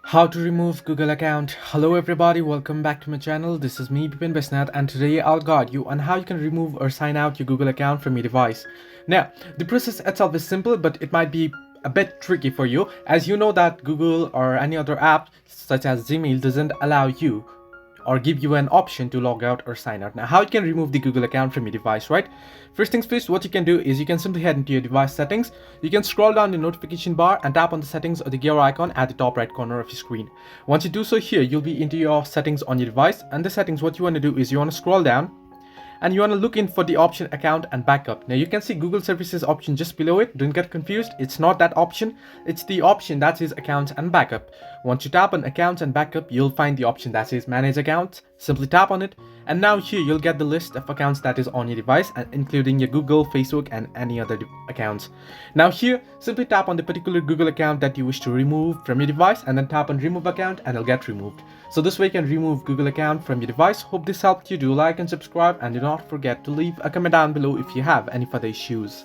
How to remove Google account. Hello everybody, welcome back to my channel. This is me Bipin Besnath, and today I'll guide you on how you can remove or sign out your Google account from your device. Now, the process itself is simple, but it might be a bit tricky for you, as you know that Google or any other app such as Gmail doesn't allow you or give you an option to log out or sign out. Now, how you can remove the Google account from your device, right? First things first, what you can do is you can simply head into your device settings. You can scroll down the notification bar and tap on the settings or the gear icon at the top right corner of your screen. Once you do so here, you'll be into your settings on your device, and the settings, what you want to do is you want to scroll down and you want to look in for the option account and backup. Now you can see Google services option just below it. Don't get confused, it's not that option, it's the option that says accounts and backup. Once you tap on accounts and backup, you'll find the option that says manage accounts. Simply tap on it, and now here you'll get the list of accounts that is on your device, and including your Google, Facebook and any other accounts. Now here, simply tap on the particular Google account that you wish to remove from your device, and then tap on remove account and it'll get removed. So this way you can remove Google account from your device. Hope this helped you. Do like and subscribe, and do not forget to leave a comment down below if you have any further issues.